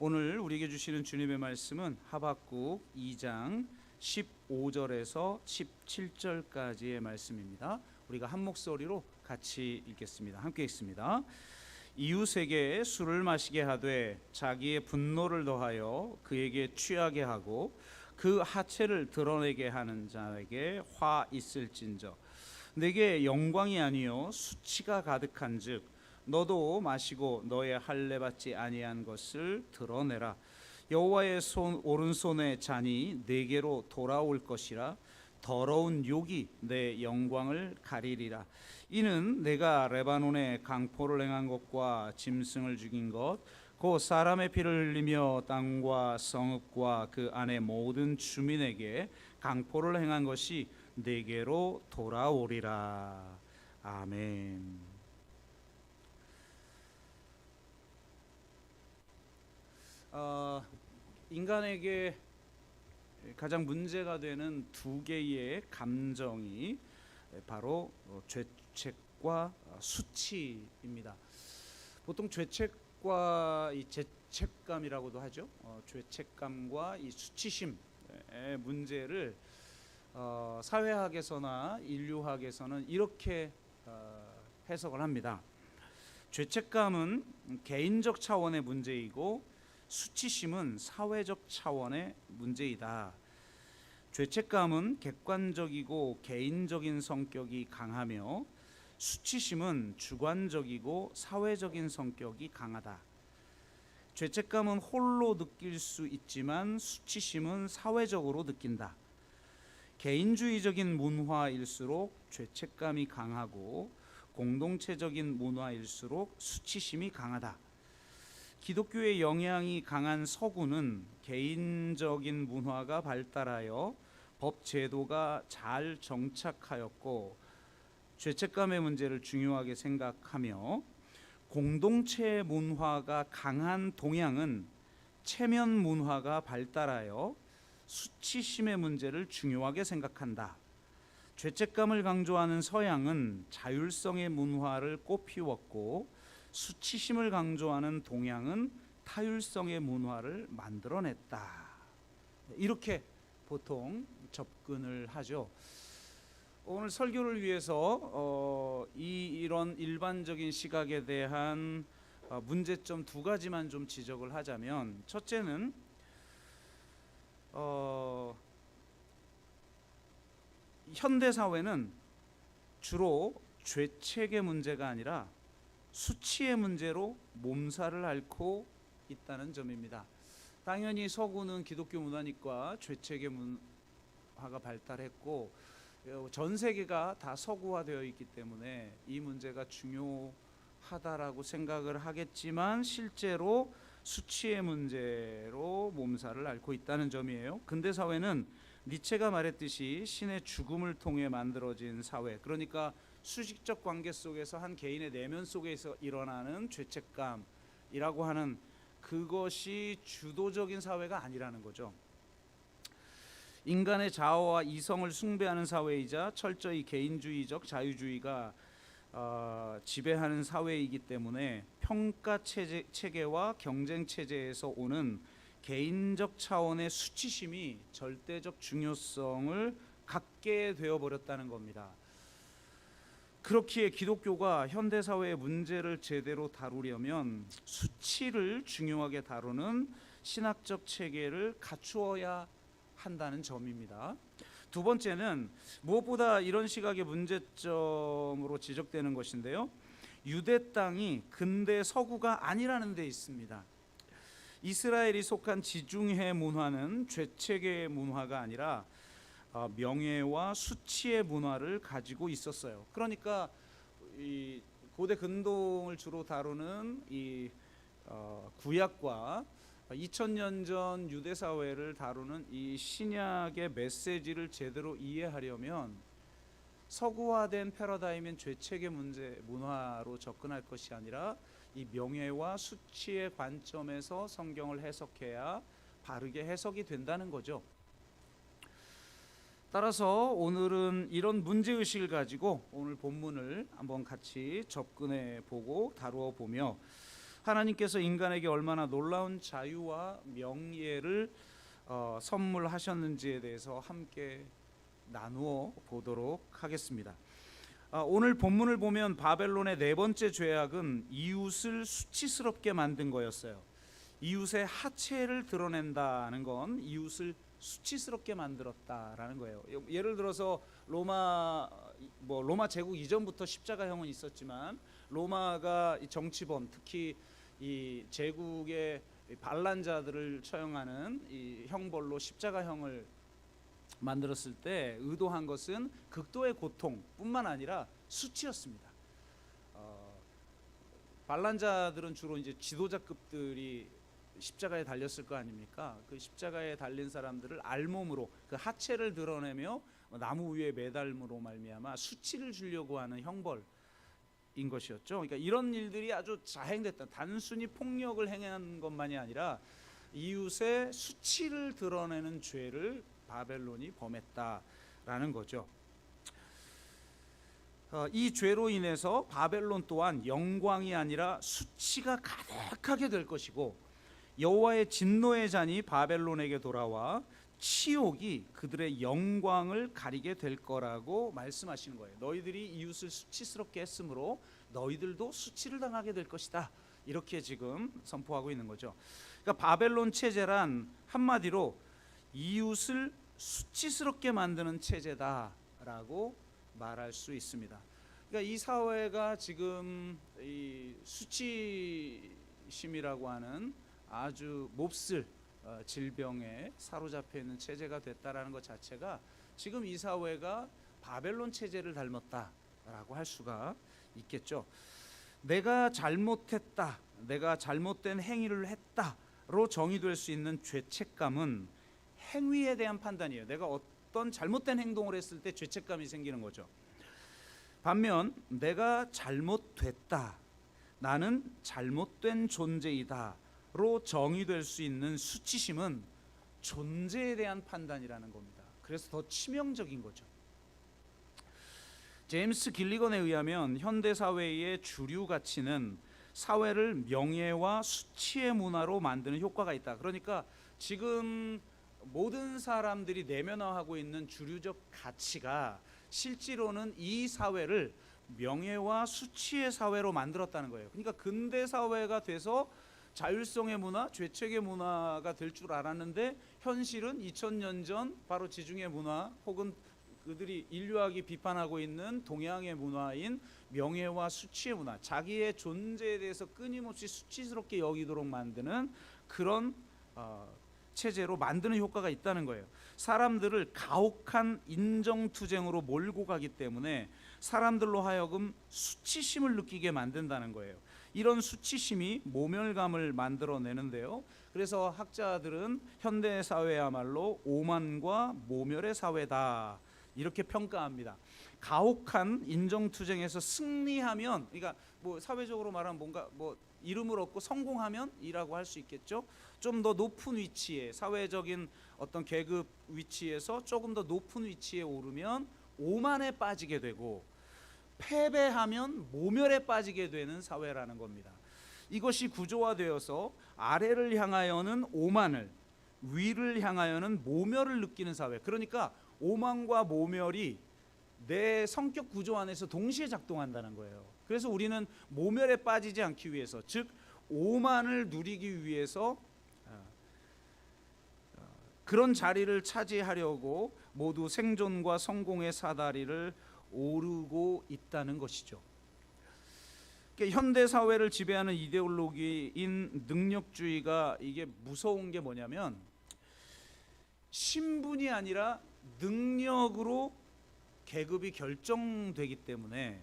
오늘 우리에게 주시는 주님의 말씀은 하박국 2장 15절에서 17절까지의 말씀입니다. 우리가 한 목소리로 같이 읽겠습니다. 함께 읽습니다. 이웃에게 술을 마시게 하되 자기의 분노를 더하여 그에게 취하게 하고 그 하체를 드러내게 하는 자에게 화 있을진저. 내게 영광이 아니요 수치가 가득한즉 너도 마시고 너의 할례 받지 아니한 것을 드러내라. 여호와의 오른손의 잔이 내게로 돌아올 것이라. 더러운 욕이 내 영광을 가리리라. 이는 내가 레바논에 강포를 행한 것과 짐승을 죽인 것 곧 사람의 피를 흘리며 땅과 성읍과 그 안의 모든 주민에게 강포를 행한 것이 내게로 돌아오리라. 아멘. 인간에게 가장 문제가 되는 두 개의 감정이 바로 죄책과 수치입니다. 보통 죄책과 이 죄책감이라고도 하죠. 죄책감과 이 수치심의 문제를 사회학에서나 인류학에서는 이렇게 해석을 합니다. 죄책감은 개인적 차원의 문제이고 수치심은 사회적 차원의 문제이다. 죄책감은 객관적이고 개인적인 성격이 강하며 수치심은 주관적이고 사회적인 성격이 강하다. 죄책감은 홀로 느낄 수 있지만 수치심은 사회적으로 느낀다. 개인주의적인 문화일수록 죄책감이 강하고 공동체적인 문화일수록 수치심이 강하다. 기독교의 영향이 강한 서구는 개인적인 문화가 발달하여 법 제도가 잘 정착하였고 죄책감의 문제를 중요하게 생각하며, 공동체 문화가 강한 동양은 체면 문화가 발달하여 수치심의 문제를 중요하게 생각한다. 죄책감을 강조하는 서양은 자율성의 문화를 꽃피웠고 수치심을 강조하는 동양은 타율성의 문화를 만들어냈다. 이렇게 보통 접근을 하죠. 오늘 설교를 위해서 이런 일반적인 시각에 대한 문제점 두 가지만 좀 지적을 하자면, 첫째는 현대 사회는 주로 죄책의 문제가 아니라 수치의 문제로 몸살을 앓고 있다는 점입니다. 당연히 서구는 기독교 문화니까 죄책의 문화가 발달했고 전 세계가 다 서구화되어 있기 때문에 이 문제가 중요하다라고 생각을 하겠지만 실제로 수치의 문제로 몸살을 앓고 있다는 점이에요. 근대 사회는 니체가 말했듯이 신의 죽음을 통해 만들어진 사회, 그러니까 수직적 관계 속에서 한 개인의 내면 속에서 일어나는 죄책감이라고 하는 그것이 주도적인 사회가 아니라는 거죠. 인간의 자아와 이성을 숭배하는 사회이자 철저히 개인주의적 자유주의가 지배하는 사회이기 때문에 평가 체계와 경쟁 체제에서 오는 개인적 차원의 수치심이 절대적 중요성을 갖게 되어버렸다는 겁니다. 그렇기에 기독교가 현대사회의 문제를 제대로 다루려면 수치를 중요하게 다루는 신학적 체계를 갖추어야 한다는 점입니다. 두 번째는 무엇보다 이런 시각의 문제점으로 지적되는 것인데요, 유대 땅이 근대 서구가 아니라는 데 있습니다. 이스라엘이 속한 지중해 문화는 죄책의 문화가 아니라 명예와 수치의 문화를 가지고 있었어요. 그러니까 이 고대 근동을 주로 다루는 이 구약과 2000년 전 유대 사회를 다루는 이 신약의 메시지를 제대로 이해하려면 서구화된 패러다임인 죄책의 문화로 접근할 것이 아니라 이 명예와 수치의 관점에서 성경을 해석해야 바르게 해석이 된다는 거죠. 따라서 오늘은 이런 문제의식을 가지고 오늘 본문을 한번 같이 접근해 보고 다루어 보며 하나님께서 인간에게 얼마나 놀라운 자유와 명예를 선물하셨는지에 대해서 함께 나누어 보도록 하겠습니다. 오늘 본문을 보면 바벨론의 네 번째 죄악은 이웃을 수치스럽게 만든 거였어요. 이웃의 하체를 드러낸다는 건 이웃을 수치스럽게 만들었다라는 거예요. 예를 들어서 로마 제국 이전부터 십자가형은 있었지만 로마가 정치범, 특히 이 제국의 반란자들을 처형하는 이 형벌로 십자가형을 만들었을 때 의도한 것은 극도의 고통뿐만 아니라 수치였습니다. 반란자들은 주로 이제 지도자급들이 십자가에 달렸을 거 아닙니까? 그 십자가에 달린 사람들을 알몸으로 그 하체를 드러내며 나무 위에 매달므로 말미암아 수치를 주려고 하는 형벌인 것이었죠. 그러니까 이런 일들이 아주 자행됐다. 단순히 폭력을 행한 것만이 아니라 이웃의 수치를 드러내는 죄를 바벨론이 범했다라는 거죠. 이 죄로 인해서 바벨론 또한 영광이 아니라 수치가 가득하게 될 것이고 여호와의 진노의 잔이 바벨론에게 돌아와 치욕이 그들의 영광을 가리게 될 거라고 말씀하시는 거예요. 너희들이 이웃을 수치스럽게 했으므로 너희들도 수치를 당하게 될 것이다. 이렇게 지금 선포하고 있는 거죠. 그러니까 바벨론 체제란 한마디로 이웃을 수치스럽게 만드는 체제다라고 말할 수 있습니다. 그러니까 이 사회가 지금 이 수치심이라고 하는 아주 몹쓸 질병에 사로잡혀 있는 체제가 됐다라는 것 자체가 지금 이 사회가 바벨론 체제를 닮았다라고 할 수가 있겠죠. 내가 잘못했다, 내가 잘못된 행위를 했다로 정의될 수 있는 죄책감은 행위에 대한 판단이에요. 내가 어떤 잘못된 행동을 했을 때 죄책감이 생기는 거죠. 반면 내가 잘못됐다, 나는 잘못된 존재이다로 정의될 수 있는 수치심은 존재에 대한 판단이라는 겁니다. 그래서 더 치명적인 거죠. 제임스 길리건에 의하면 현대 사회의 주류 가치는 사회를 명예와 수치의 문화로 만드는 효과가 있다. 그러니까 지금 모든 사람들이 내면화하고 있는 주류적 가치가 실제로는 이 사회를 명예와 수치의 사회로 만들었다는 거예요. 그러니까 근대 사회가 돼서 자율성의 문화, 죄책의 문화가 될 줄 알았는데 현실은 2000년 전 바로 지중해 문화 혹은 그들이 인류학이 비판하고 있는 동양의 문화인 명예와 수치의 문화, 자기의 존재에 대해서 끊임없이 수치스럽게 여기도록 만드는 그런 체제로 만드는 효과가 있다는 거예요. 사람들을 가혹한 인정투쟁으로 몰고 가기 때문에 사람들로 하여금 수치심을 느끼게 만든다는 거예요. 이런 수치심이 모멸감을 만들어내는데요. 그래서 학자들은 현대 사회야말로 오만과 모멸의 사회다 이렇게 평가합니다. 가혹한 인정투쟁에서 승리하면, 그러니까 뭐 사회적으로 말하면 뭔가 뭐 이름을 얻고 성공하면이라고 할 수 있겠죠. 좀 더 높은 위치에, 사회적인 어떤 계급 위치에서 조금 더 높은 위치에 오르면 오만에 빠지게 되고, 패배하면 모멸에 빠지게 되는 사회라는 겁니다. 이것이 구조화되어서 아래를 향하여는 오만을, 위를 향하여는 모멸을 느끼는 사회. 그러니까 오만과 모멸이 내 성격 구조 안에서 동시에 작동한다는 거예요. 그래서 우리는 모멸에 빠지지 않기 위해서, 즉 오만을 누리기 위해서 그런 자리를 차지하려고 모두 생존과 성공의 사다리를 오르고 있다는 것이죠. 그러니까 현대 사회를 지배하는 이데올로기인 능력주의가 이게 무서운 게 뭐냐면 신분이 아니라 능력으로 계급이 결정되기 때문에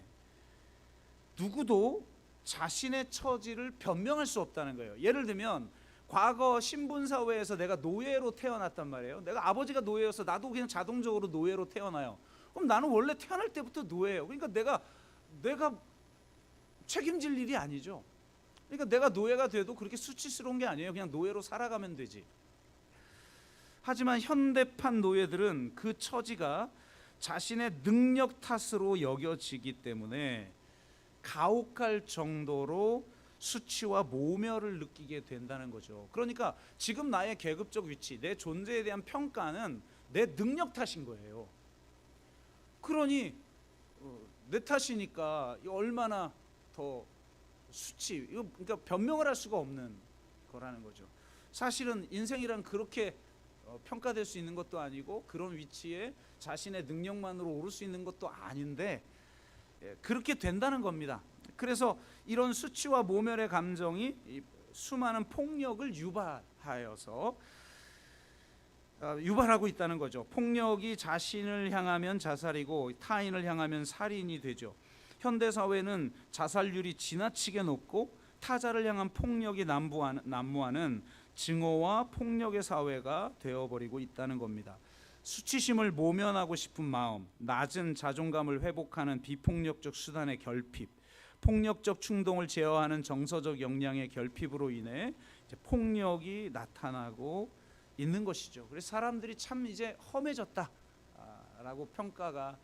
누구도 자신의 처지를 변명할 수 없다는 거예요. 예를 들면 과거 신분사회에서 내가 노예로 태어났단 말이에요. 내가 아버지가 노예여서 나도 그냥 자동적으로 노예로 태어나요. 그럼 나는 원래 태어날 때부터 노예예요. 그러니까 내가 책임질 일이 아니죠. 그러니까 내가 노예가 돼도 그렇게 수치스러운 게 아니에요. 그냥 노예로 살아가면 되지. 하지만 현대판 노예들은 그 처지가 자신의 능력 탓으로 여겨지기 때문에 가혹할 정도로 수치와 모멸을 느끼게 된다는 거죠. 그러니까 지금 나의 계급적 위치, 내 존재에 대한 평가는 내 능력 탓인 거예요. 그러니 내 탓이니까 얼마나 더 이거 그러니까 변명을 할 수가 없는 거라는 거죠. 사실은 인생이란 그렇게 평가될 수 있는 것도 아니고 그런 위치에 자신의 능력만으로 오를 수 있는 것도 아닌데 그렇게 된다는 겁니다. 그래서 이런 수치와 모멸의 감정이 수많은 폭력을 유발하고 있다는 거죠. 폭력이 자신을 향하면 자살이고 타인을 향하면 살인이 되죠. 현대 사회는 자살률이 지나치게 높고 타자를 향한 폭력이 난무하는 증오와 폭력의 사회가 되어버리고 있다는 겁니다. 수치심을 모면하고 싶은 마음, 낮은 자존감을 회복하는 비폭력적 수단의 결핍, 폭력적 충동을 제어하는 정서적 역량의 결핍으로 인해 이제 폭력이 나타나고 있는 것이죠. 그래서 사람들이 참 이제 험해졌다라고 평가가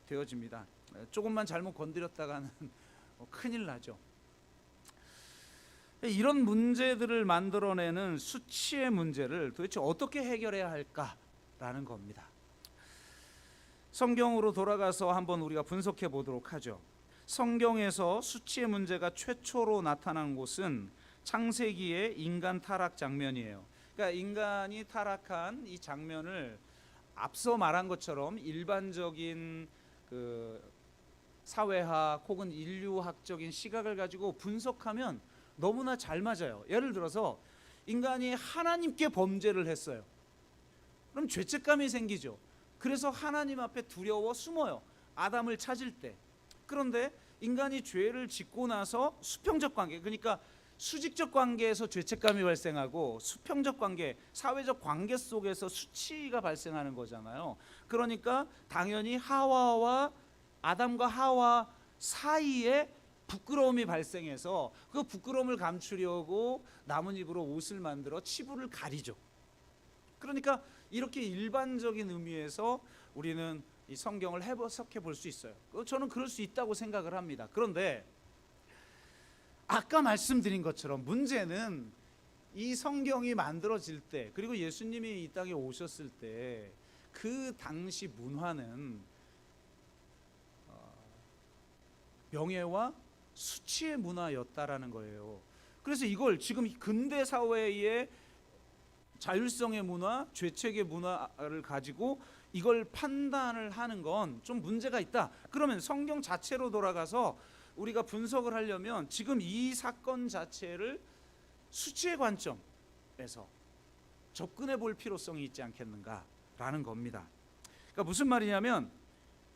되어집니다. 조금만 잘못 건드렸다가는 큰일 나죠. 이런 문제들을 만들어내는 수치의 문제를 도대체 어떻게 해결해야 할까라는 겁니다. 성경으로 돌아가서 한번 우리가 분석해 보도록 하죠. 성경에서 수치의 문제가 최초로 나타난 곳은 창세기의 인간 타락 장면이에요. 그러니까 인간이 타락한 이 장면을 앞서 말한 것처럼 일반적인 그 사회학 혹은 인류학적인 시각을 가지고 분석하면 너무나 잘 맞아요. 예를 들어서 인간이 하나님께 범죄를 했어요. 그럼 죄책감이 생기죠. 그래서 하나님 앞에 두려워 숨어요. 아담을 찾을 때. 그런데 인간이 죄를 짓고 나서 수평적 관계, 그러니까 수직적 관계에서 죄책감이 발생하고 수평적 관계, 사회적 관계 속에서 수치가 발생하는 거잖아요. 그러니까 당연히 아담과 하와 사이에 부끄러움이 발생해서 그 부끄러움을 감추려고 나뭇잎으로 옷을 만들어 치부를 가리죠. 그러니까 이렇게 일반적인 의미에서 우리는 이 성경을 해석해 볼 수 있어요. 저는 그럴 수 있다고 생각을 합니다. 그런데 아까 말씀드린 것처럼 문제는 이 성경이 만들어질 때, 그리고 예수님이 이 땅에 오셨을 때 그 당시 문화는 명예와 수치의 문화였다라는 거예요. 그래서 이걸 지금 근대 사회의 자율성의 문화, 죄책의 문화를 가지고 이걸 판단을 하는 건 좀 문제가 있다. 그러면 성경 자체로 돌아가서 우리가 분석을 하려면 지금 이 사건 자체를 수치의 관점에서 접근해 볼 필요성이 있지 않겠는가라는 겁니다. 그러니까 무슨 말이냐면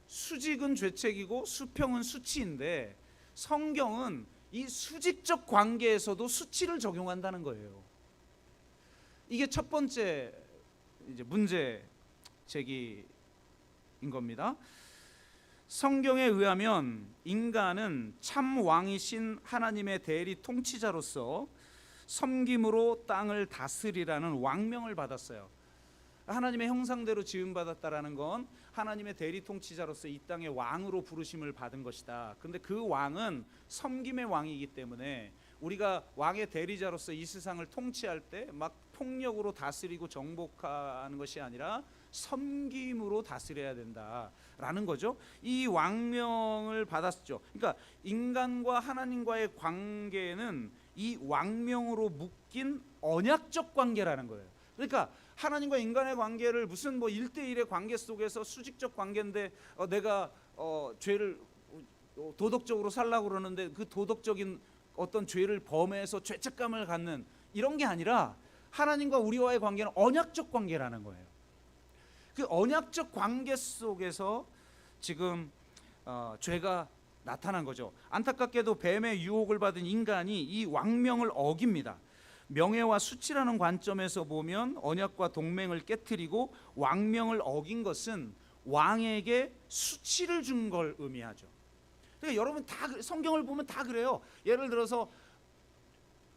수직은 죄책이고 수평은 수치인데 성경은 이 수직적 관계에서도 수치를 적용한다는 거예요. 이게 첫 번째 이제 문제 제기인 겁니다. 성경에 의하면 인간은 참 왕이신 하나님의 대리 통치자로서 섬김으로 땅을 다스리라는 왕명을 받았어요. 하나님의 형상대로 지음받았다라는 건 하나님의 대리 통치자로서 이 땅의 왕으로 부르심을 받은 것이다. 근데 그 왕은 섬김의 왕이기 때문에 우리가 왕의 대리자로서 이 세상을 통치할 때 막 폭력으로 다스리고 정복하는 것이 아니라 섬김으로 다스려야 된다라는 거죠. 이 왕명을 받았죠. 그러니까 인간과 하나님과의 관계는 이 왕명으로 묶인 언약적 관계라는 거예요. 그러니까 하나님과 인간의 관계를 무슨 뭐 1대1의 관계 속에서 수직적 관계인데 내가 죄를 도덕적으로 살라고 그러는데 그 도덕적인 어떤 죄를 범해서 죄책감을 갖는 이런 게 아니라 하나님과 우리와의 관계는 언약적 관계라는 거예요. 그 언약적 관계 속에서 지금 죄가 나타난 거죠. 안타깝게도 뱀의 유혹을 받은 인간이 이 왕명을 어깁니다. 명예와 수치라는 관점에서 보면 언약과 동맹을 깨트리고 왕명을 어긴 것은 왕에게 수치를 준 걸 의미하죠. 그러니까 여러분 다 성경을 보면 다 그래요. 예를 들어서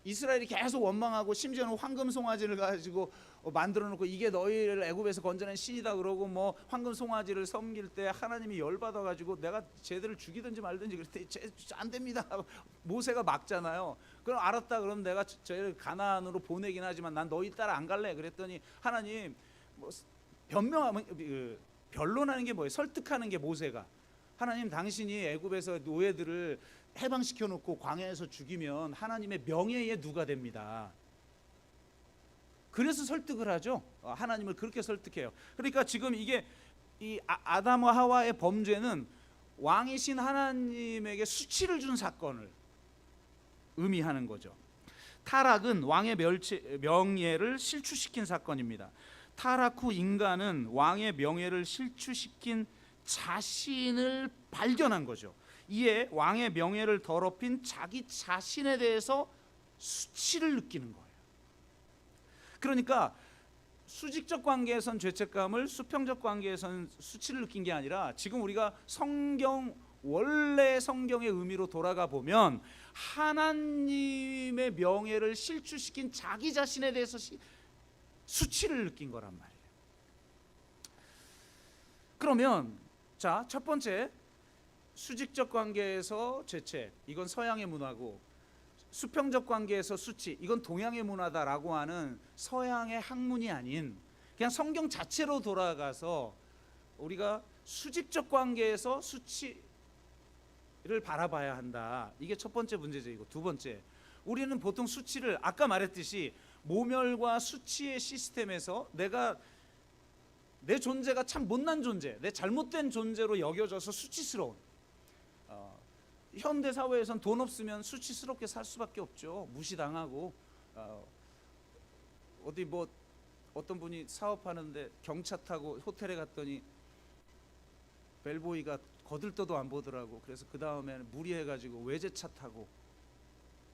이스라엘이 계속 원망하고 심지어는 황금 송아지를 가지고 만들어 놓고 이게 너희를 애굽에서 건져낸 신이다 그러고 뭐 황금 송아지를 섬길 때 하나님이 열받아 가지고 내가 쟤들을 죽이든지 말든지 그랬더니 안 됩니다. 모세가 막잖아요. 그럼 알았다, 그럼 내가 쟤를 가나안으로 보내긴 하지만 난 너희 따라 안 갈래. 그랬더니 하나님 뭐 변명하면 변론하는 게 뭐예요? 설득하는 게 모세가, 하나님 당신이 애굽에서 노예들을 해방시켜 놓고 광야에서 죽이면 하나님의 명예에 누가 됩니다. 그래서 설득을 하죠. 하나님을 그렇게 설득해요. 그러니까 지금 이게 이 아담과 하와의 범죄는 왕이신 하나님에게 수치를 준 사건을 의미하는 거죠. 타락은 왕의 명예를 실추시킨 사건입니다. 타락 후 인간은 왕의 명예를 실추시킨 자신을 발견한 거죠. 이에 왕의 명예를 더럽힌 자기 자신에 대해서 수치를 느끼는 거예요. 그러니까 수직적 관계에선 죄책감을, 수평적 관계에선 수치를 느낀 게 아니라 지금 우리가 원래 성경의 의미로 돌아가 보면 하나님의 명예를 실추시킨 자기 자신에 대해서 수치를 느낀 거란 말이에요. 그러면 자, 첫 번째, 수직적 관계에서 죄책, 이건 서양의 문화고, 수평적 관계에서 수치, 이건 동양의 문화다라고 하는 서양의 학문이 아닌 그냥 성경 자체로 돌아가서 우리가 수직적 관계에서 수치를 바라봐야 한다. 이게 첫 번째 문제제이고, 두 번째, 우리는 보통 수치를 아까 말했듯이 모멸과 수치의 시스템에서 내 존재가 참 못난 존재, 내 잘못된 존재로 여겨져서 수치스러운, 현대 사회에선 돈 없으면 수치스럽게 살 수밖에 없죠. 무시당하고, 어디 뭐 어떤 분이 사업하는데 경차 타고 호텔에 갔더니 벨보이가 거들떠도 안 보더라고. 그래서 그 다음에는 무리해가지고 외제차 타고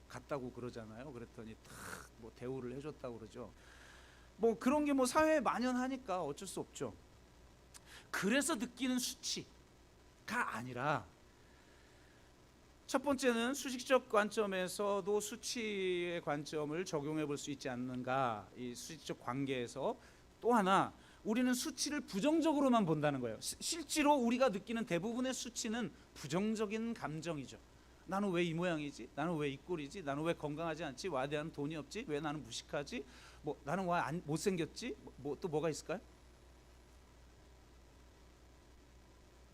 갔다고 그러잖아요. 그랬더니 탁 뭐 대우를 해줬다고 그러죠. 뭐 그런 게 뭐 사회에 만연하니까 어쩔 수 없죠. 그래서 느끼는 수치가 아니라, 첫 번째는 수직적 관점에서도 수치의 관점을 적용해 볼 수 있지 않는가, 이 수직적 관계에서. 또 하나, 우리는 수치를 부정적으로만 본다는 거예요. 실제로 우리가 느끼는 대부분의 수치는 부정적인 감정이죠. 나는 왜 이 모양이지? 나는 왜 이 꼴이지? 나는 왜 건강하지 않지? 왜 나는 돈이 없지? 왜 나는 무식하지? 뭐 나는 왜 못생겼지? 뭐 또 뭐가 있을까요?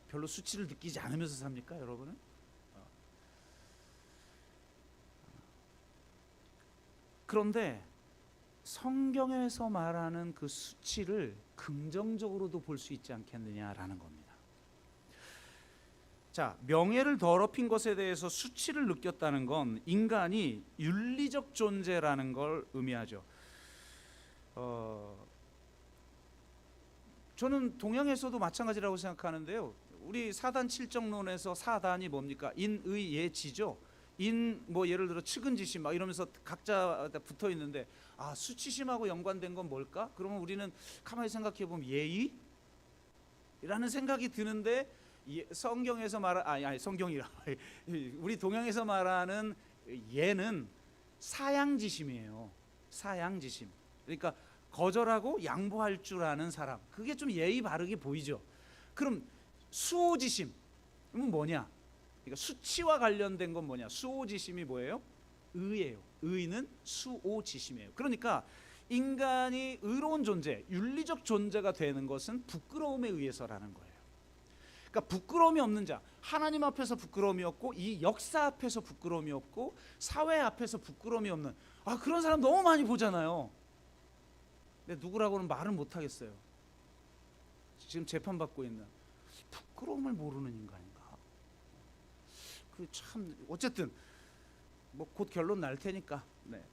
별로 수치를 느끼지 않으면서 삽니까, 여러분은? 그런데 성경에서 말하는 그 수치를 긍정적으로도 볼 수 있지 않겠느냐라는 겁니다. 자, 명예를 더럽힌 것에 대해서 수치를 느꼈다는 건 인간이 윤리적 존재라는 걸 의미하죠. 저는 동양에서도 마찬가지라고 생각하는데요. 우리 사단 칠정론에서 사단이 뭡니까? 인의 예지죠. 뭐 예를 들어 측은지심 막 이러면서 각자 붙어 있는데, 수치심하고 연관된 건 뭘까? 그러면 우리는 가만히 생각해 보면 예의라는 생각이 드는데, 성경에서 성경이라 우리 동양에서 말하는 예는 사양지심이에요. 사양지심. 그러니까 거절하고 양보할 줄 아는 사람. 그게 좀 예의 바르게 보이죠. 그럼 수호지심은 뭐냐? 그러니까 수치와 관련된 건 뭐냐? 수호지심이 뭐예요? 의예요. 의는 수호지심이에요. 그러니까 인간이 의로운 존재, 윤리적 존재가 되는 것은 부끄러움에 의해서라는 거예요. 그러니까 부끄러움이 없는 자, 하나님 앞에서 부끄러움이 없고 이 역사 앞에서 부끄러움이 없고 사회 앞에서 부끄러움이 없는, 그런 사람 너무 많이 보잖아요. 근데 누구라고는 말은 못 하겠어요. 지금 재판받고 있는, 부끄러움을 모르는 인간인가? 그 참, 어쨌든 뭐 곧 결론 날 테니까. 네.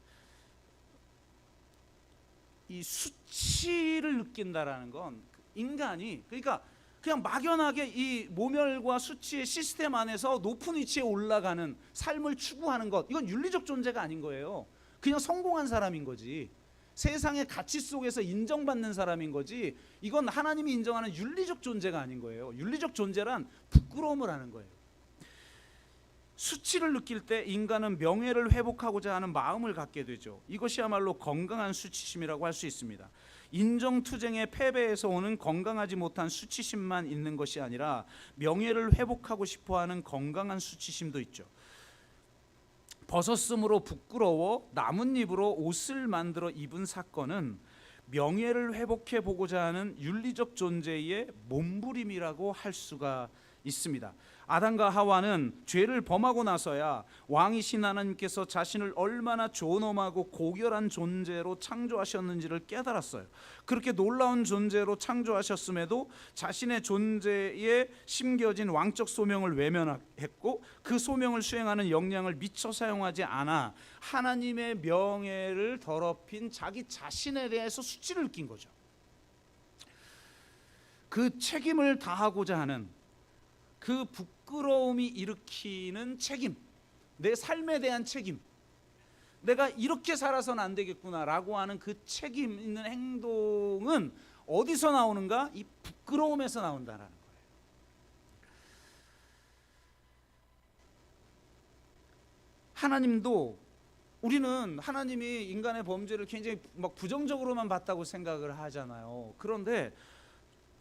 이 수치를 느낀다라는 건 인간이, 그러니까 그냥 막연하게 이 모멸과 수치의 시스템 안에서 높은 위치에 올라가는 삶을 추구하는 것, 이건 윤리적 존재가 아닌 거예요. 그냥 성공한 사람인 거지. 세상의 가치 속에서 인정받는 사람인 거지. 이건 하나님이 인정하는 윤리적 존재가 아닌 거예요. 윤리적 존재란 부끄러움을 하는 거예요. 수치를 느낄 때 인간은 명예를 회복하고자 하는 마음을 갖게 되죠. 이것이야말로 건강한 수치심이라고 할 수 있습니다. 인정투쟁의 패배에서 오는 건강하지 못한 수치심만 있는 것이 아니라 명예를 회복하고 싶어하는 건강한 수치심도 있죠. 벗었으므로 부끄러워 나뭇잎으로 옷을 만들어 입은 사건은 명예를 회복해 보고자 하는 윤리적 존재의 몸부림이라고 할 수가 있습니다. 아담과 하와는 죄를 범하고 나서야 왕이신 하나님께서 자신을 얼마나 존엄하고 고결한 존재로 창조하셨는지를 깨달았어요. 그렇게 놀라운 존재로 창조하셨음에도 자신의 존재에 심겨진 왕적 소명을 외면했고 그 소명을 수행하는 역량을 미처 사용하지 않아 하나님의 명예를 더럽힌 자기 자신에 대해서 수치를 느낀 거죠. 그 책임을 다하고자 하는 그 부끄러움이 일으키는 책임, 내 삶에 대한 책임, 내가 이렇게 살아서는 안 되겠구나라고 하는 그 책임 있는 행동은 어디서 나오는가? 이 부끄러움에서 나온다라는 거예요. 하나님도, 우리는 하나님이 인간의 범죄를 굉장히 막 부정적으로만 봤다고 생각을 하잖아요. 그런데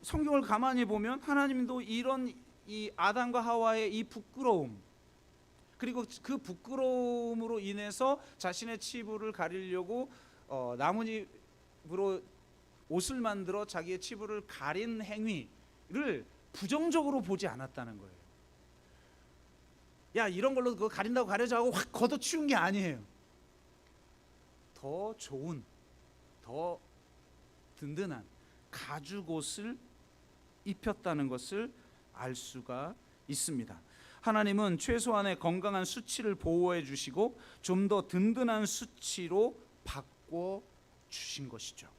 성경을 가만히 보면 하나님도 이런 이 아담과 하와의 이 부끄러움, 그리고 그 부끄러움으로 인해서 자신의 치부를 가리려고 나뭇잎으로 옷을 만들어 자기의 치부를 가린 행위를 부정적으로 보지 않았다는 거예요. 야, 이런 걸로 그거 가린다고 가려져 하고 확 걷어치운 게 아니에요. 더 좋은, 더 든든한 가죽옷을 입혔다는 것을 알 수가 있습니다. 하나님은 최소한의 건강한 수치를 보호해 주시고 좀 더 든든한 수치로 바꿔 주신 것이죠.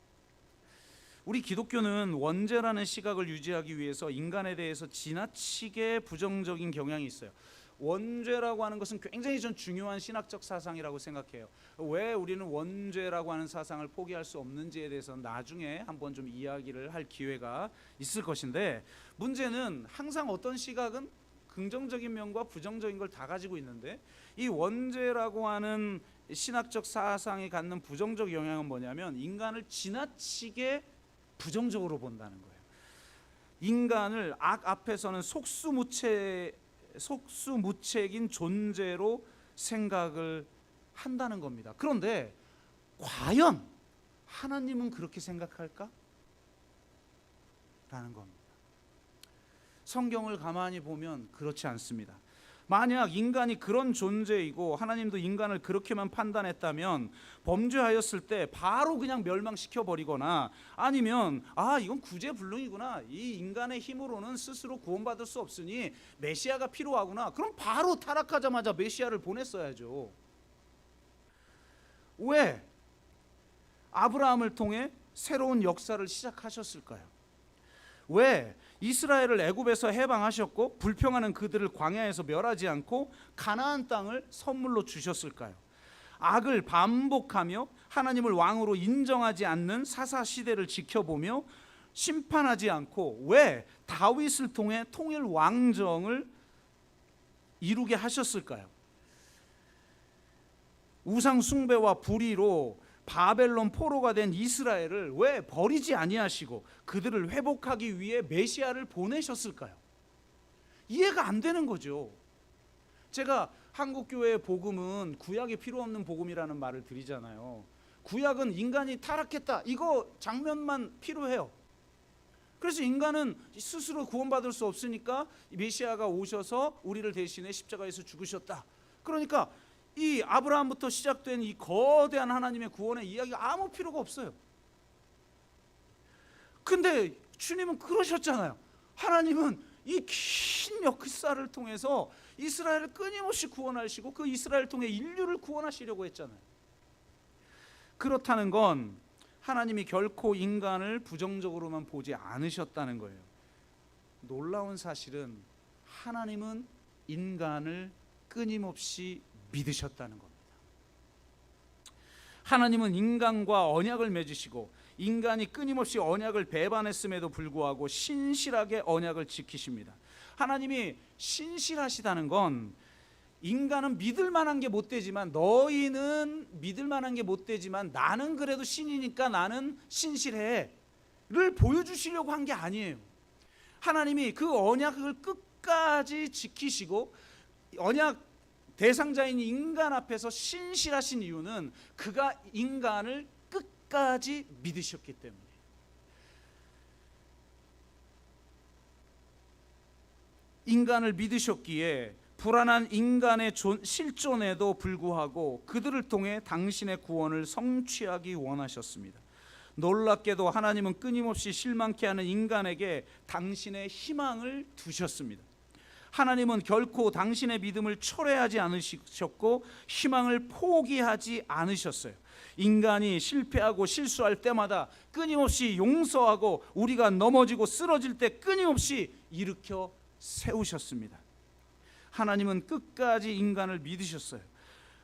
우리 기독교는 원죄라는 시각을 유지하기 위해서 인간에 대해서 지나치게 부정적인 경향이 있어요. 원죄라고 하는 것은 굉장히 전 중요한 신학적 사상이라고 생각해요. 왜 우리는 원죄라고 하는 사상을 포기할 수 없는지에 대해서는 나중에 한번 좀 이야기를 할 기회가 있을 것인데, 문제는 항상 어떤 시각은 긍정적인 면과 부정적인 걸 다 가지고 있는데, 이 원죄라고 하는 신학적 사상이 갖는 부정적 영향은 뭐냐면 인간을 지나치게 부정적으로 본다는 거예요. 인간을 악 앞에서는 속수무책인 존재로 생각을 한다는 겁니다. 그런데 과연 하나님은 그렇게 생각할까? 라는 겁니다. 성경을 가만히 보면 그렇지 않습니다. 만약 인간이 그런 존재이고 하나님도 인간을 그렇게만 판단했다면 범죄하였을 때 바로 그냥 멸망시켜 버리거나, 아니면 이건 구제불능이구나, 이 인간의 힘으로는 스스로 구원받을 수 없으니 메시아가 필요하구나, 그럼 바로 타락하자마자 메시아를 보냈어야죠. 왜 아브라함을 통해 새로운 역사를 시작하셨을까요? 왜 이스라엘을 애굽에서 해방하셨고 불평하는 그들을 광야에서 멸하지 않고 가나안 땅을 선물로 주셨을까요? 악을 반복하며 하나님을 왕으로 인정하지 않는 사사시대를 지켜보며 심판하지 않고 왜 다윗을 통해 통일 왕정을 이루게 하셨을까요? 우상 숭배와 불의로 바벨론 포로가 된 이스라엘을 왜 버리지 아니하시고 그들을 회복하기 위해 메시아를 보내셨을까요? 이해가 안 되는 거죠. 제가 한국교회의 복음은 구약이 필요 없는 복음이라는 말을 드리잖아요. 구약은 인간이 타락했다, 이거 장면만 필요해요. 그래서 인간은 스스로 구원받을 수 없으니까 메시아가 오셔서 우리를 대신해 십자가에서 죽으셨다. 그러니까 이 아브라함부터 시작된 이 거대한 하나님의 구원의 이야기가 아무 필요가 없어요. 근데 주님은 그러셨잖아요. 하나님은 이 긴 역사를 통해서 이스라엘을 끊임없이 구원하시고 그 이스라엘을 통해 인류를 구원하시려고 했잖아요. 그렇다는 건 하나님이 결코 인간을 부정적으로만 보지 않으셨다는 거예요. 놀라운 사실은 하나님은 인간을 끊임없이 믿으셨다는 겁니다. 하나님은 인간과 언약을 맺으시고 인간이 끊임없이 언약을 배반했음에도 불구하고 신실하게 언약을 지키십니다. 하나님이 신실하시다는 건 인간은 믿을 만한 게 못 되지만, 너희는 믿을 만한 게 못 되지만 나는 그래도 신이니까 나는 신실해를 보여주시려고 한 게 아니에요. 하나님이 그 언약을 끝까지 지키시고 언약 대상자인 인간 앞에서 신실하신 이유는 그가 인간을 끝까지 믿으셨기 때문에. 인간을 믿으셨기에 불안한 인간의 실존에도 불구하고 그들을 통해 당신의 구원을 성취하기 원하셨습니다. 놀랍게도 하나님은 끊임없이 실망케 하는 인간에게 당신의 희망을 두셨습니다. 하나님은 결코 당신의 믿음을 철회하지 않으셨고 희망을 포기하지 않으셨어요. 인간이 실패하고 실수할 때마다 끊임없이 용서하고 우리가 넘어지고 쓰러질 때 끊임없이 일으켜 세우셨습니다. 하나님은 끝까지 인간을 믿으셨어요.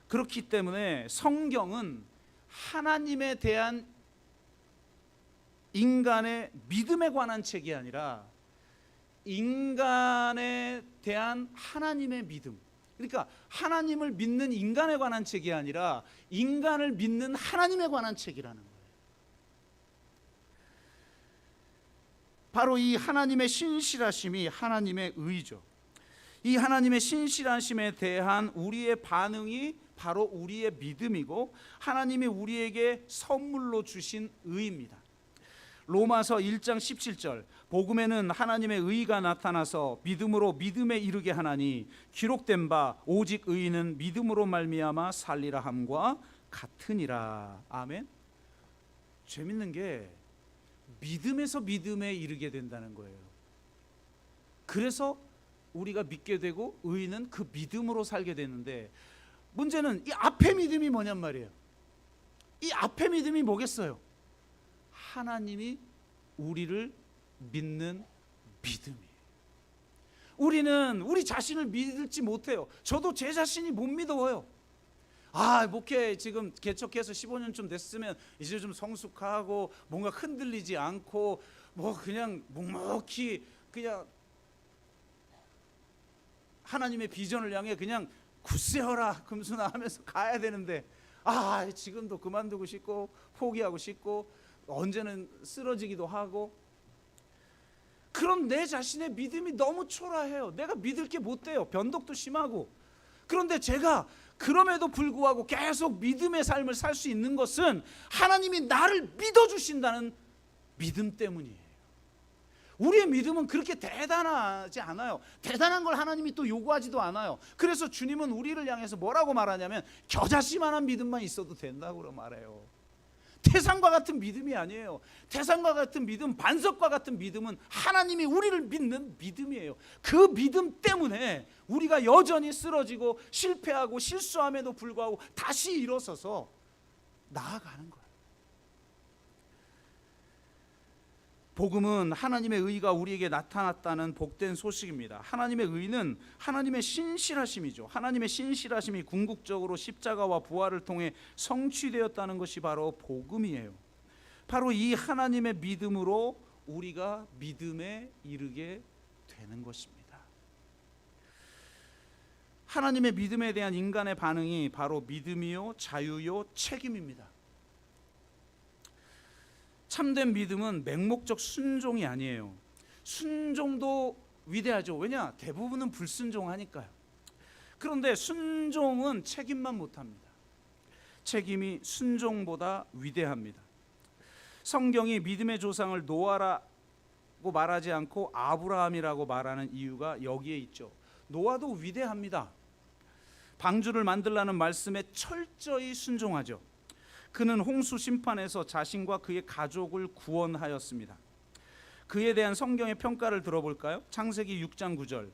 그렇기 때문에 성경은 하나님에 대한 인간의 믿음에 관한 책이 아니라 인간에 대한 하나님의 믿음, 그러니까 하나님을 믿는 인간에 관한 책이 아니라 인간을 믿는 하나님에 관한 책이라는 거예요. 바로 이 하나님의 신실하심이 하나님의 의죠. 이 하나님의 신실하심에 대한 우리의 반응이 바로 우리의 믿음이고 하나님이 우리에게 선물로 주신 의입니다. 로마서 1장 17절, 복음에는 하나님의 의가 나타나서 믿음으로 믿음에 이르게 하나니 기록된 바 오직 의인은 믿음으로 말미암아 살리라 함과 같으니라. 아멘. 재밌는 게 믿음에서 믿음에 이르게 된다는 거예요. 그래서 우리가 믿게 되고 의인은 그 믿음으로 살게 되는데, 문제는 이 앞에 믿음이 뭐냔 말이에요. 이 앞에 믿음이 뭐겠어요? 하나님이 우리를 믿는 믿음이에요. 우리는 우리 자신을 믿을지 못해요. 저도 제 자신이 못 믿어요. 목회 지금 개척해서 15년쯤 됐으면 이제 좀 성숙하고 뭔가 흔들리지 않고 뭐 그냥 묵묵히 그냥 하나님의 비전을 향해 그냥 굳세어라 금수나 하면서 가야 되는데, 지금도 그만두고 싶고 포기하고 싶고 언제는 쓰러지기도 하고, 그런 내 자신의 믿음이 너무 초라해요. 내가 믿을 게 못 돼요. 변덕도 심하고. 그런데 제가 그럼에도 불구하고 계속 믿음의 삶을 살 수 있는 것은 하나님이 나를 믿어주신다는 믿음 때문이에요. 우리의 믿음은 그렇게 대단하지 않아요. 대단한 걸 하나님이 또 요구하지도 않아요. 그래서 주님은 우리를 향해서 뭐라고 말하냐면 겨자씨만한 믿음만 있어도 된다고 말해요. 태산과 같은 믿음이 아니에요. 태산과 같은 믿음, 반석과 같은 믿음은 하나님이 우리를 믿는 믿음이에요. 그 믿음 때문에 우리가 여전히 쓰러지고 실패하고 실수함에도 불구하고 다시 일어서서 나아가는 거예요. 복음은 하나님의 의가 우리에게 나타났다는 복된 소식입니다. 하나님의 의는 하나님의 신실하심이죠. 하나님의 신실하심이 궁극적으로 십자가와 부활을 통해 성취되었다는 것이 바로 복음이에요. 바로 이 하나님의 믿음으로 우리가 믿음에 이르게 되는 것입니다. 하나님의 믿음에 대한 인간의 반응이 바로 믿음이요, 자유요, 책임입니다. 참된 믿음은 맹목적 순종이 아니에요. 순종도 위대하죠. 왜냐? 대부분은 불순종하니까요. 그런데 순종은 책임만 못합니다. 책임이 순종보다 위대합니다. 성경이 믿음의 조상을 노아라고 말하지 않고 아브라함이라고 말하는 이유가 여기에 있죠. 노아도 위대합니다. 방주를 만들라는 말씀에 철저히 순종하죠. 그는 홍수 심판에서 자신과 그의 가족을 구원하였습니다. 그에 대한 성경의 평가를 들어볼까요? 창세기 6장 9절.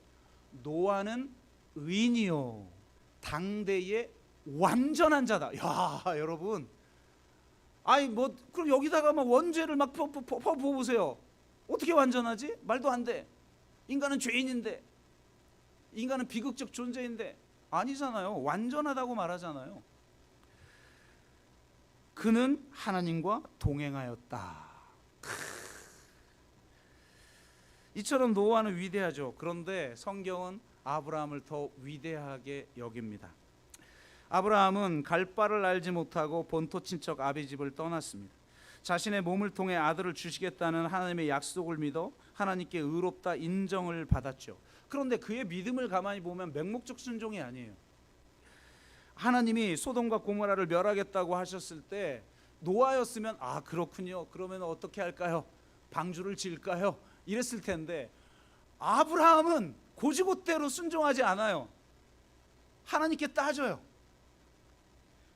노아는 의인이요 당대의 완전한 자다. 야, 여러분. 그럼 여기다가 막 원죄를 막 퍼보세요. 어떻게 완전하지? 말도 안 돼. 인간은 죄인인데, 인간은 비극적 존재인데. 아니잖아요. 완전하다고 말하잖아요. 그는 하나님과 동행하였다. 이처럼 노아는 위대하죠. 그런데 성경은 아브라함을 더 위대하게 여깁니다. 아브라함은 갈 바를 알지 못하고 본토 친척 아비집을 떠났습니다. 자신의 몸을 통해 아들을 주시겠다는 하나님의 약속을 믿어 하나님께 의롭다 인정을 받았죠. 그런데 그의 믿음을 가만히 보면 맹목적 순종이 아니에요. 하나님이 소돔과 고모라를 멸하겠다고 하셨을 때 노아였으면 아 그렇군요. 그러면 어떻게 할까요? 방주를 지을까요? 이랬을 텐데 아브라함은 고지고대로 순종하지 않아요. 하나님께 따져요.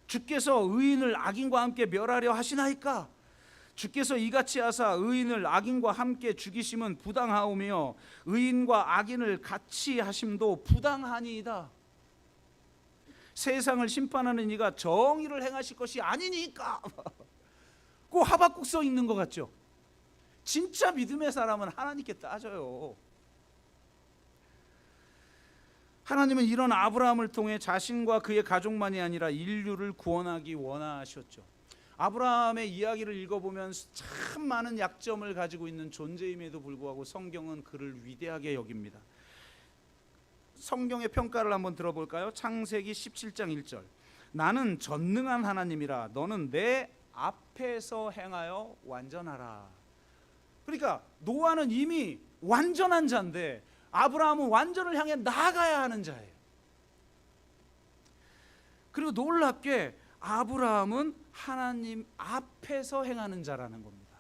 주께서 의인을 악인과 함께 멸하려 하시나이까? 주께서 이같이 하사 의인을 악인과 함께 죽이심은 부당하오며 의인과 악인을 같이 하심도 부당하니이다. 세상을 심판하는 이가 정의를 행하실 것이 아니니까. 그 하박국 써 있는 것 같죠? 진짜 믿음의 사람은 하나님께 따져요. 하나님은 이런 아브라함을 통해 자신과 그의 가족만이 아니라 인류를 구원하기 원하셨죠. 아브라함의 이야기를 읽어보면 참 많은 약점을 가지고 있는 존재임에도 불구하고 성경은 그를 위대하게 여깁니다. 성경의 평가를 한번 들어볼까요? 창세기 17장 1절. 나는 전능한 하나님이라 너는 내 앞에서 행하여 완전하라. 그러니까 노아는 이미 완전한 자인데 아브라함은 완전을 향해 나아가야 하는 자예요. 그리고 놀랍게 아브라함은 하나님 앞에서 행하는 자라는 겁니다.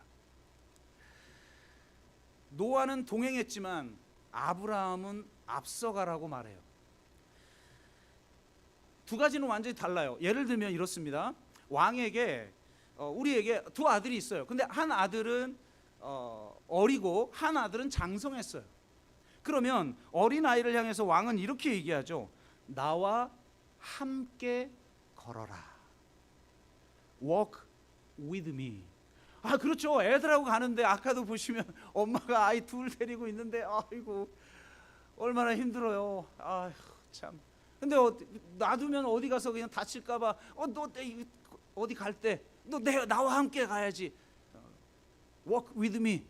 노아는 동행했지만 아브라함은 앞서가라고 말해요. 두 가지는 완전히 달라요. 예를 들면 이렇습니다. 왕에게 우리에게 두 아들이 있어요. 근데 한 아들은 어리고 한 아들은 장성했어요. 그러면 어린 아이를 향해서 왕은 이렇게 얘기하죠. 나와 함께 걸어라. Walk with me. 아 그렇죠. 애들하고 가는데 아까도 보시면 엄마가 아이 둘 데리고 있는데 아이고 얼마나 힘들어요. 아휴 참. 근데 놔두면 어디 가서 그냥 다칠까봐 너 어디 갈 때 너 나와 함께 가야지. Walk with me.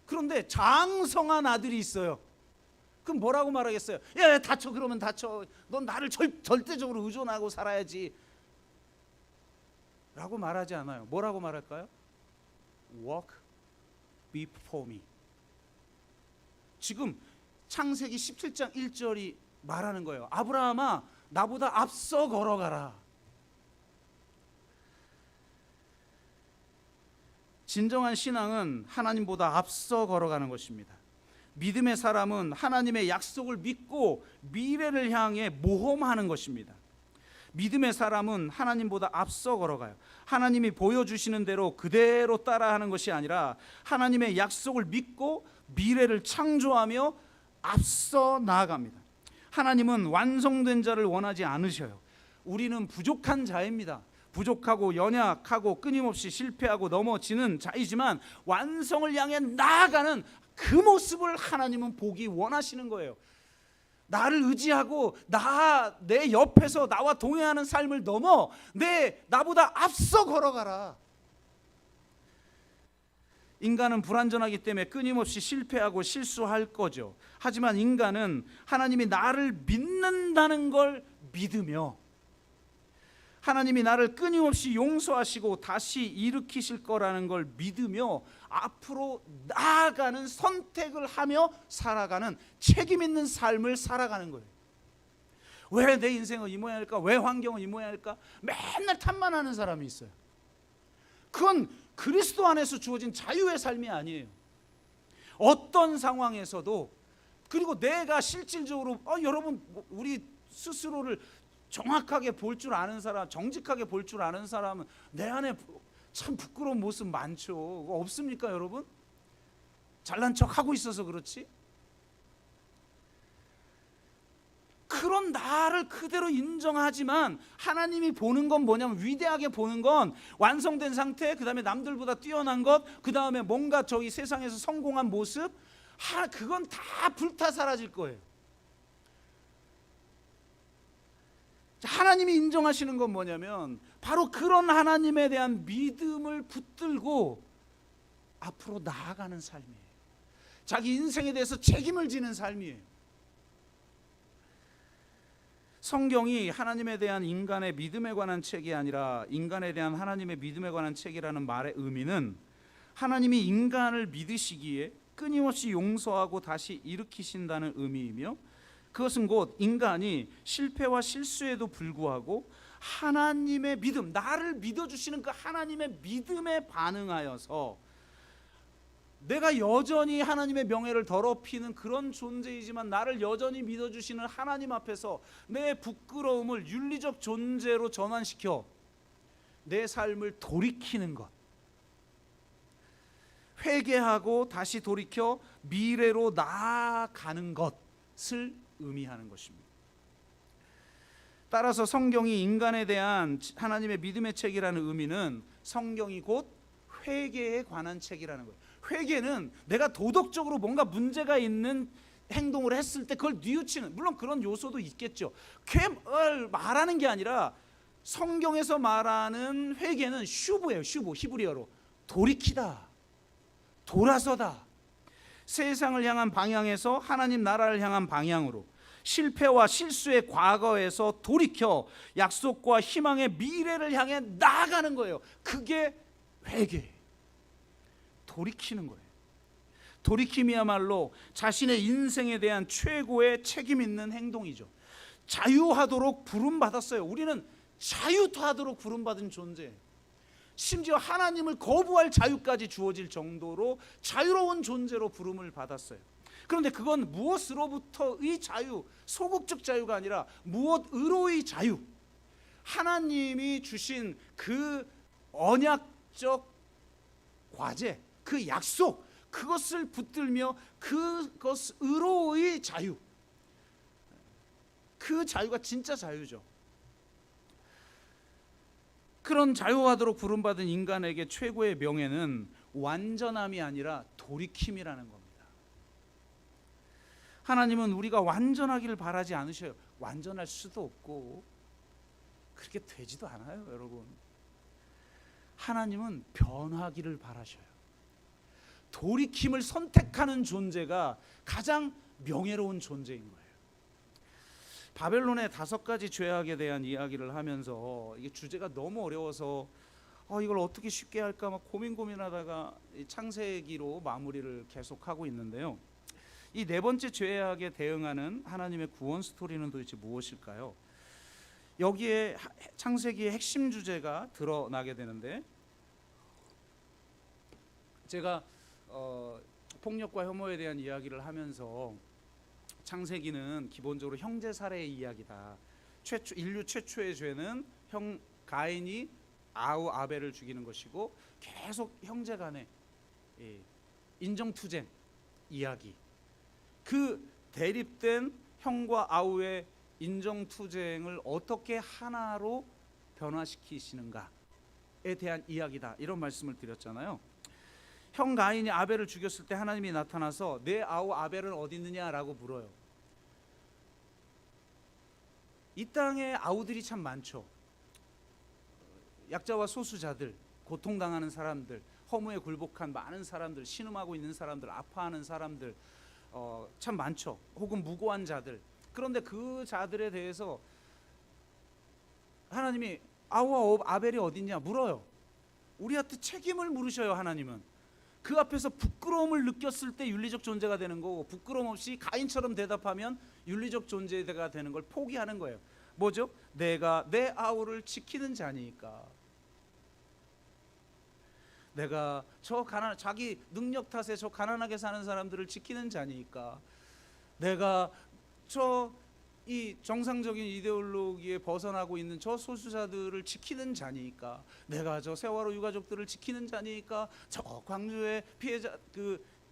그런데 장성한 아들이 있어요. 그럼 뭐라고 말하겠어요? 야 다쳐 그러면 다쳐. 넌 나를 절대적으로 의존하고 살아야지. 라고 말하지 않아요. 뭐라고 말할까요? Walk before me. 지금 창세기 17장 1절이 말하는 거예요. 아브라함아 나보다 앞서 걸어가라. 진정한 신앙은 하나님보다 앞서 걸어가는 것입니다. 믿음의 사람은 하나님의 약속을 믿고 미래를 향해 모험하는 것입니다. 믿음의 사람은 하나님보다 앞서 걸어가요. 하나님이 보여주시는 대로 그대로 따라하는 것이 아니라 하나님의 약속을 믿고 미래를 창조하며 앞서 나아갑니다. 하나님은 완성된 자를 원하지 않으셔요. 우리는 부족한 자입니다. 부족하고 연약하고 끊임없이 실패하고 넘어지는 자이지만 완성을 향해 나아가는 그 모습을 하나님은 보기 원하시는 거예요. 나를 의지하고 내 옆에서 나와 동행하는 삶을 넘어 나보다 앞서 걸어가라. 인간은 불완전하기 때문에 끊임없이 실패하고 실수할 거죠. 하지만 인간은 하나님이 나를 믿는다는 걸 믿으며 하나님이 나를 끊임없이 용서하시고 다시 일으키실 거라는 걸 믿으며 앞으로 나아가는 선택을 하며 살아가는 책임 있는 삶을 살아가는 거예요. 왜 내 인생은 이 모양일까? 왜 환경은 이 모양일까? 맨날 탓만하는 사람이 있어요. 그건 그리스도 안에서 주어진 자유의 삶이 아니에요. 어떤 상황에서도 그리고 내가 실질적으로 여러분 우리 스스로를 정확하게 볼 줄 아는 사람, 정직하게 볼 줄 아는 사람은 내 안에 참 부끄러운 모습 많죠. 없습니까 여러분? 잘난 척하고 있어서 그렇지? 그런 나를 그대로 인정하지만 하나님이 보는 건 뭐냐면 위대하게 보는 건 완성된 상태, 그 다음에 남들보다 뛰어난 것, 그 다음에 뭔가 저기 세상에서 성공한 모습, 그건 다 불타 사라질 거예요. 하나님이 인정하시는 건 뭐냐면 바로 그런 하나님에 대한 믿음을 붙들고 앞으로 나아가는 삶이에요. 자기 인생에 대해서 책임을 지는 삶이에요. 성경이 하나님에 대한 인간의 믿음에 관한 책이 아니라 인간에 대한 하나님의 믿음에 관한 책이라는 말의 의미는 하나님이 인간을 믿으시기에 끊임없이 용서하고 다시 일으키신다는 의미이며, 그것은 곧 인간이 실패와 실수에도 불구하고 하나님의 믿음, 나를 믿어주시는 그 하나님의 믿음에 반응하여서 내가 여전히 하나님의 명예를 더럽히는 그런 존재이지만 나를 여전히 믿어주시는 하나님 앞에서 내 부끄러움을 윤리적 존재로 전환시켜 내 삶을 돌이키는 것, 회개하고 다시 돌이켜 미래로 나아가는 것을 의미하는 것입니다. 따라서 성경이 인간에 대한 하나님의 믿음의 책이라는 의미는 성경이 곧 회개에 관한 책이라는 거예요. 회개는 내가 도덕적으로 뭔가 문제가 있는 행동을 했을 때 그걸 뉘우치는, 물론 그런 요소도 있겠죠. 그걸 말하는 게 아니라 성경에서 말하는 회개는 슈브예요. 슈브, 히브리어로 돌이키다, 돌아서다. 세상을 향한 방향에서 하나님 나라를 향한 방향으로, 실패와 실수의 과거에서 돌이켜 약속과 희망의 미래를 향해 나아가는 거예요. 그게 회개, 돌이키는 거예요. 돌이킴이야말로 자신의 인생에 대한 최고의 책임 있는 행동이죠. 자유하도록 부름받았어요. 우리는 자유하도록 부름받은 존재예요. 심지어 하나님을 거부할 자유까지 주어질 정도로 자유로운 존재로 부름을 받았어요. 그런데 그건 무엇으로부터의 자유, 소극적 자유가 아니라 무엇으로의 자유, 하나님이 주신 그 언약적 과제, 그 약속, 그것을 붙들며 그것으로의 자유, 그 자유가 진짜 자유죠. 그런 자유하도록 부름받은 인간에게 최고의 명예는 완전함이 아니라 돌이킴이라는 겁니다. 하나님은 우리가 완전하기를 바라지 않으셔요. 완전할 수도 없고 그렇게 되지도 않아요, 여러분. 하나님은 변하기를 바라셔요. 돌이킴을 선택하는 존재가 가장 명예로운 존재인 거예요. 바벨론의 5가지 죄악에 대한 이야기를 하면서 이게 주제가 너무 어려워서 이걸 어떻게 쉽게 할까 막 고민하다가 창세기로 마무리를 계속하고 있는데요. 이 4번째 죄악에 대응하는 하나님의 구원 스토리는 도대체 무엇일까요? 여기에 창세기의 핵심 주제가 드러나게 되는데, 제가 폭력과 혐오에 대한 이야기를 하면서 창세기는 기본적으로 형제 살해의 이야기다. 인류 최초의 죄는 가인이 아벨을 죽이는 것이고 계속 형제 간의 인정투쟁 이야기, 그 대립된 형과 아우의 인정투쟁을 어떻게 하나로 변화시키시는가에 대한 이야기다, 이런 말씀을 드렸잖아요. 형 가인이 아벨을 죽였을 때 하나님이 나타나서 내 아우 아벨은 어디 있느냐라고 물어요. 이 땅에 아우들이 참 많죠. 약자와 소수자들, 고통당하는 사람들, 허무에 굴복한 많은 사람들, 신음하고 있는 사람들, 아파하는 사람들 참 많죠. 혹은 무고한 자들. 그런데 그 자들에 대해서 하나님이 아우와 아벨이 어디 있냐 물어요. 우리한테 책임을 물으셔요. 하나님은 그 앞에서 부끄러움을 느꼈을 때 윤리적 존재가 되는 거고, 부끄러움 없이 가인처럼 대답하면 윤리적 존재가 되는 걸 포기하는 거예요. 뭐죠? 내가 내 아우를 지키는 자니까, 내가 자기 능력 탓에 저 가난하게 사는 사람들을 지키는 자니까, 내가 이 정상적인 이데올로기에 벗어나고 있는 저 소수자들을 지키는 자니까, 내가 저 세월호 유가족들을 지키는 자니까, 저 광주의 피해자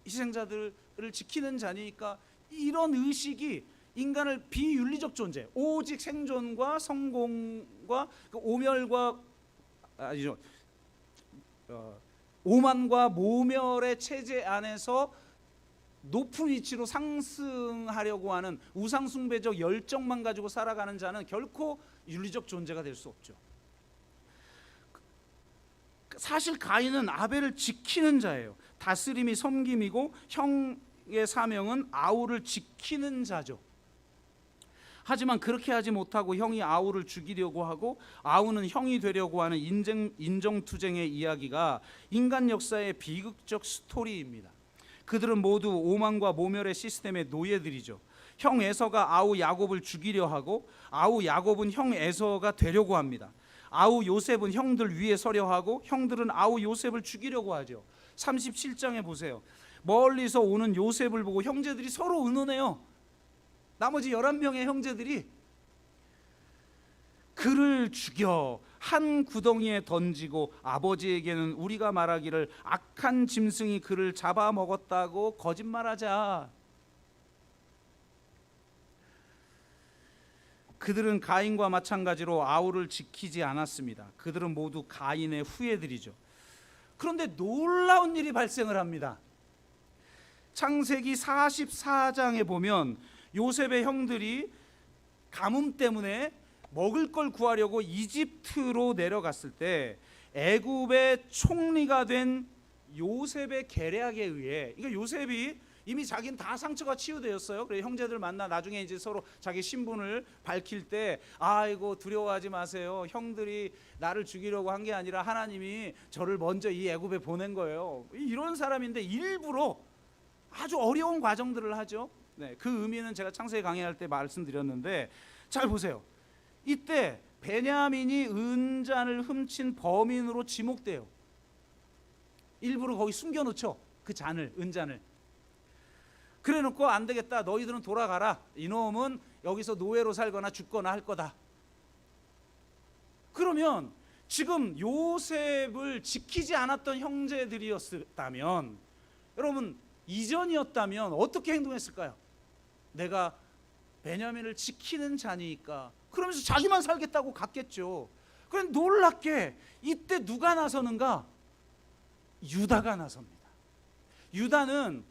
희생자들을 지키는 자니까, 이런 의식이 인간을 비윤리적 존재, 오직 생존과 성공과 오멸과 오만과 모멸의 체제 안에서 높은 위치로 상승하려고 하는 우상숭배적 열정만 가지고 살아가는 자는 결코 윤리적 존재가 될 수 없죠. 사실 가인은 아벨을 지키는 자예요. 다스림이 섬김이고 형의 사명은 아우를 지키는 자죠. 하지만 그렇게 하지 못하고 형이 아우를 죽이려고 하고 아우는 형이 되려고 하는 인정투쟁의 이야기가 인간 역사의 비극적 스토리입니다. 그들은 모두 오만과 모멸의 시스템의 노예들이죠. 형 에서가 아우 야곱을 죽이려 하고 아우 야곱은 형 에서가 되려고 합니다. 아우 요셉은 형들 위에 서려 하고 형들은 아우 요셉을 죽이려고 하죠. 37장에 보세요. 멀리서 오는 요셉을 보고 형제들이 서로 의논해요. 나머지 11명의 형제들이 그를 죽여 한 구덩이에 던지고 아버지에게는 우리가 말하기를 악한 짐승이 그를 잡아먹었다고 거짓말하자. 그들은 가인과 마찬가지로 아우를 지키지 않았습니다. 그들은 모두 가인의 후예들이죠. 그런데 놀라운 일이 발생을 합니다. 창세기 44장에 보면 요셉의 형들이 가뭄 때문에 먹을 걸 구하려고 이집트로 내려갔을 때 애굽의 총리가 된 요셉의 계략에 의해, 이거 요셉이 이미 자기는 다 상처가 치유되었어요. 그래 형제들 만나 나중에 이제 서로 자기 신분을 밝힐 때 아이고 두려워하지 마세요. 형들이 나를 죽이려고 한 게 아니라 하나님이 저를 먼저 이 애굽에 보낸 거예요. 이런 사람인데 일부러 아주 어려운 과정들을 하죠. 네, 그 의미는 제가 창세기 강의할 때 말씀드렸는데 잘 보세요. 이때 베냐민이 은잔을 훔친 범인으로 지목돼요. 일부러 거기 숨겨놓죠. 그 잔을, 은잔을. 그래놓고 안 되겠다, 너희들은 돌아가라. 이놈은 여기서 노예로 살거나 죽거나 할 거다. 그러면 지금 요셉을 지키지 않았던 형제들이었다면, 여러분 이전이었다면 어떻게 행동했을까요? 내가 베냐민을 지키는 자니까 그러면서 자기만 살겠다고 갔겠죠. 그런데 놀랍게 이때 누가 나서는가? 유다가 나섭니다. 유다는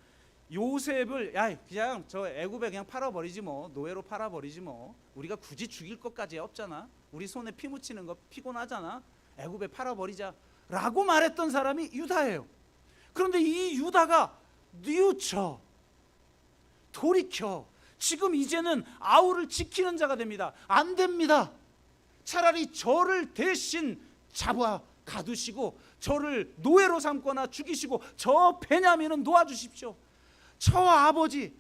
요셉을 야 그냥 저 애굽에 그냥 팔아버리지 뭐, 노예로 팔아버리지 뭐, 우리가 굳이 죽일 것까지 없잖아, 우리 손에 피 묻히는 거 피곤하잖아, 애굽에 팔아버리자 라고 말했던 사람이 유다예요. 그런데 이 유다가 뉘우쳐 돌이켜 지금 이제는 아우를 지키는 자가 됩니다. 안 됩니다. 차라리 저를 대신 잡아 가두시고 저를 노예로 삼거나 죽이시고 저 베냐민은 놓아주십시오. 저 아버지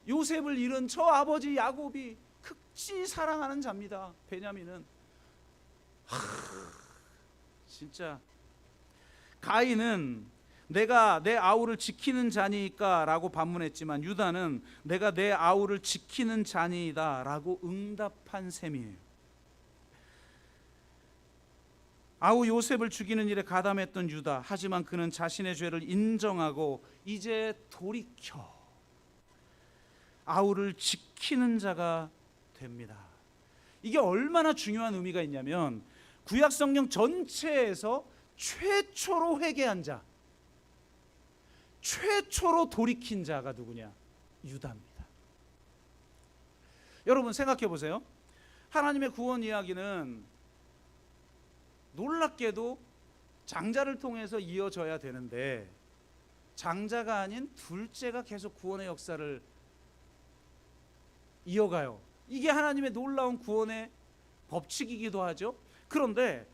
요셉을 잃은 저 아버지 야곱이 극진히 사랑하는 자입니다. 베냐민은 진짜 가인은 내가 내 아우를 지키는 자니까 라고 반문했지만 유다는 내가 내 아우를 지키는 자니다 라고 응답한 셈이에요. 아우 요셉을 죽이는 일에 가담했던 유다, 하지만 그는 자신의 죄를 인정하고 이제 돌이켜 아우를 지키는 자가 됩니다. 이게 얼마나 중요한 의미가 있냐면 구약 성경 전체에서 최초로 회개한 자, 최초로 돌이킨 자가 누구냐? 유다입니다. 여러분 생각해 보세요. 하나님의 구원 이야기는 놀랍게도 장자를 통해서 이어져야 되는데 장자가 아닌 둘째가 계속 구원의 역사를 이어가요. 이게 하나님의 놀라운 구원의 법칙이기도 하죠. 그런데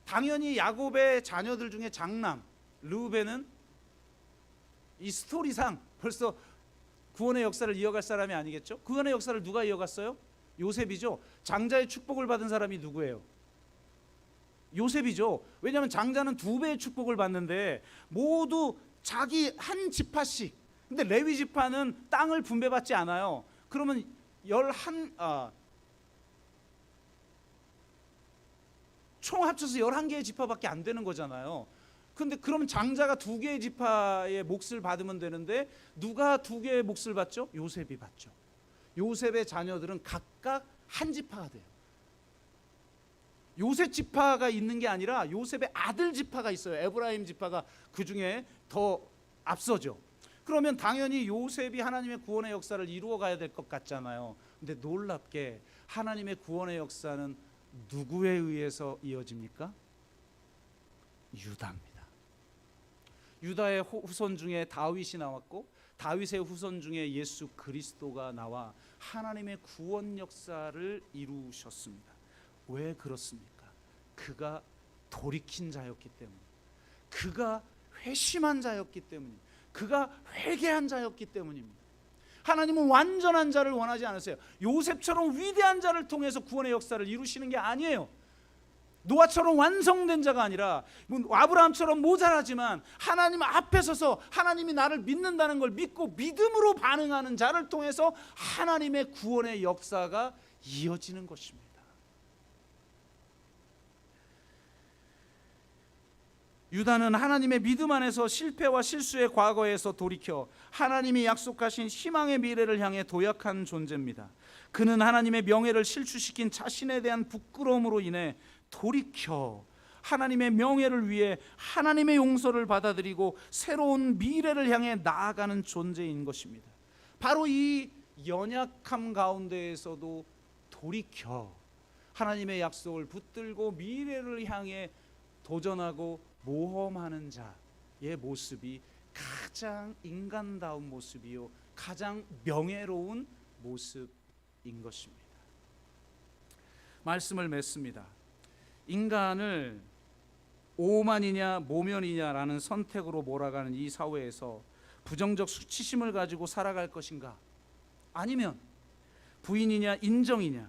당연히 야곱의 자녀들 중에 장남 르우벤은 이 스토리상 벌써 구원의 역사를 이어갈 사람이 아니겠죠? 구원의 역사를 누가 이어갔어요? 요셉이죠. 장자의 축복을 받은 사람이 누구예요? 요셉이죠. 왜냐하면 장자는 2배의 축복을 받는데 모두 자기 한 지파씩. 근데 레위 지파는 땅을 분배받지 않아요. 그러면 총 합쳐서 11개의 지파밖에 안 되는 거잖아요. 근데 그럼 장자가 2개의 지파의 몫을 받으면 되는데 누가 2개의 몫을 받죠? 요셉이 받죠. 요셉의 자녀들은 각각 한 지파가 돼요. 요셉 지파가 있는 게 아니라 요셉의 아들 지파가 있어요. 에브라임 지파가 그 중에 더 앞서죠. 그러면 당연히 요셉이 하나님의 구원의 역사를 이루어 가야 될 것 같잖아요. 근데 놀랍게 하나님의 구원의 역사는 누구에 의해서 이어집니까? 유다입니다. 유다의 후손 중에 다윗이 나왔고 다윗의 후손 중에 예수 그리스도가 나와 하나님의 구원 역사를 이루셨습니다. 왜 그렇습니까? 그가 돌이킨 자였기 때문에, 그가 회심한 자였기 때문에, 그가 회개한 자였기 때문입니다. 하나님은 완전한 자를 원하지 않으세요. 요셉처럼 위대한 자를 통해서 구원의 역사를 이루시는 게 아니에요. 노아처럼 완성된 자가 아니라, 아브라함처럼 모자라지만 하나님 앞에 서서 하나님이 나를 믿는다는 걸 믿고 믿음으로 반응하는 자를 통해서 하나님의 구원의 역사가 이어지는 것입니다. 유다는 하나님의 믿음 안에서 실패와 실수의 과거에서 돌이켜 하나님이 약속하신 희망의 미래를 향해 도약한 존재입니다. 그는 하나님의 명예를 실추시킨 자신에 대한 부끄러움으로 인해 돌이켜 하나님의 명예를 위해 하나님의 용서를 받아들이고 새로운 미래를 향해 나아가는 존재인 것입니다. 바로 이 연약함 가운데에서도 돌이켜 하나님의 약속을 붙들고 미래를 향해 도전하고 모험하는 자의 모습이 가장 인간다운 모습이요, 가장 명예로운 모습인 것입니다. 말씀을 맺습니다. 인간을 오만이냐 모면이냐라는 선택으로 몰아가는 이 사회에서 부정적 수치심을 가지고 살아갈 것인가, 아니면 부인이냐 인정이냐,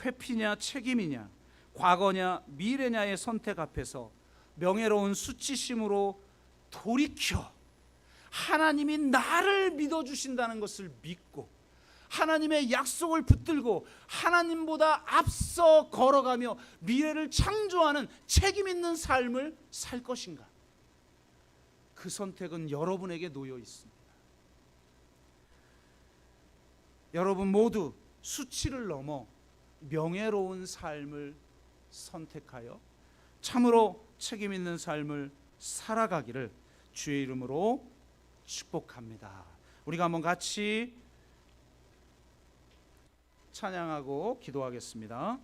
회피냐 책임이냐, 과거냐 미래냐의 선택 앞에서 명예로운 수치심으로 돌이켜 하나님이 나를 믿어주신다는 것을 믿고 하나님의 약속을 붙들고 하나님보다 앞서 걸어가며 미래를 창조하는 책임 있는 삶을 살 것인가, 그 선택은 여러분에게 놓여 있습니다. 여러분 모두 수치를 넘어 명예로운 삶을 선택하여 참으로 책임 있는 삶을 살아가기를 주의 이름으로 축복합니다. 우리가 한번 같이 찬양하고 기도하겠습니다.